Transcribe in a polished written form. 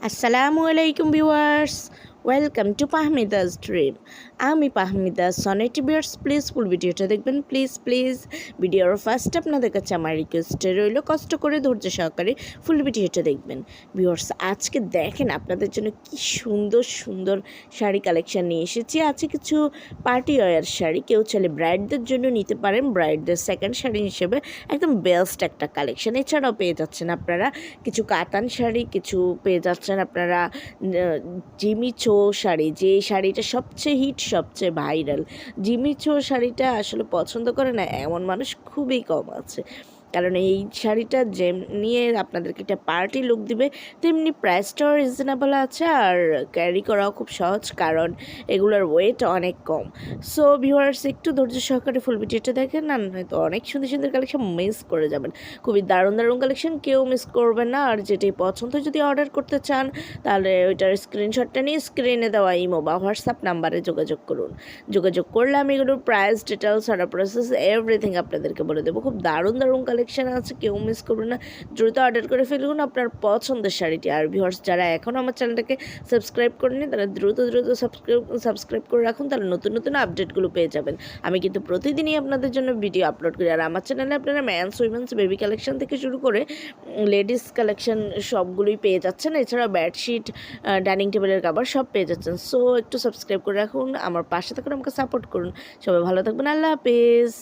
আসসালামু আলাইকুম viewers, welcome to পাহমিদাস dream. আমি পাহমিদা সনেটি বিয়ার্স। প্লিজ ফুল ভিডিওটা দেখবেন, প্লিজ ভিডিওর ফার্স্ট আপনাদের কাছে আমার রিকোয়েস্টে রইল, কষ্ট করে ধৈর্য সহকারে ফুল ভিডিওটা দেখবেন। ভিউয়ার্স, আজকে দেখেন আপনাদের জন্য কি সুন্দর সুন্দর শাড়ি কালেকশান নিয়ে এসেছি। আছে কিছু পার্টি ওয়্যার শাড়ি, কেউ চাইলে ব্রাইডদের জন্য নিতে পারেন, ব্রাইডদের সেকেন্ড শাড়ি হিসেবে একদম বেস্ট একটা কালেকশান। এছাড়াও পেয়ে যাচ্ছেন আপনারা কিছু কাতান শাড়ি, কিছু পেয়ে যাচ্ছেন আপনারা জিমিচো শাড়ি, যে শাড়িটা সবচেয়ে হিট, সবচেয়ে ভাইরাল। জিমিচো শাড়িটা আসলে পছন্দ করে না এমন মানুষ খুবই কম আছে, কারণ এই শাড়িটা যে নিয়ে আপনাদেরকে একটা পার্টি লুক দিবে, তেমনি প্রাইসটাও রিজনেবল আছে আর ক্যারি করাও খুব সহজ, কারণ এগুলোর ওয়েট অনেক কম। সো ভিউয়ার্স, একটু ধৈর্য সহকারে ফুল ভিডিওটা দেখেন, না হয়তো অনেক সুন্দর সুন্দর কালেকশন মিস করে যাবেন। খুবই দারুণ দারুণ কালেকশন, কেউ মিস করবেন না। আর যেটাই পছন্দ যদি অর্ডার করতে চান, তাহলে ওইটার স্ক্রিনশটটা নিয়ে স্ক্রিনে দেওয়া ইমো বা হোয়াটসঅ্যাপ নাম্বারে যোগাযোগ করুন। যোগাযোগ করলে আমি এগুলোর price, details, order process everything আপনাদেরকে বলে দেবো। খুব দারুণ দারুণ কালেকশন আছে, কেউ মিস করবেন না। দ্রুত অর্ডার করে ফেলুন আপনার পছন্দের শাড়িটি। আর ভিউয়ার্স, যারা এখনও আমার চ্যানেলটাকে সাবস্ক্রাইব করেনি, তারা দ্রুত সাবস্ক্রাইব করে রাখুন, তাহলে নতুন নতুন আপডেটগুলো পেয়ে যাবেন। আমি কিন্তু প্রতিদিনই আপনাদের জন্য ভিডিও আপলোড করি। আর আমার চ্যানেলে আপনারা ম্যানস, উইমেন্স, বেবি কালেকশন থেকে শুরু করে লেডিস কালেকশন সবগুলোই পেয়ে যাচ্ছেন। এছাড়াও বেডশিট, ডাইনিং টেবিলের কাভার সব পেয়ে যাচ্ছেন। সো একটু সাবস্ক্রাইব করে রাখুন, আমার পাশে থাকুন, আমাকে সাপোর্ট করুন। সবাই ভালো থাকবেন, আল্লাহ হাফেজ।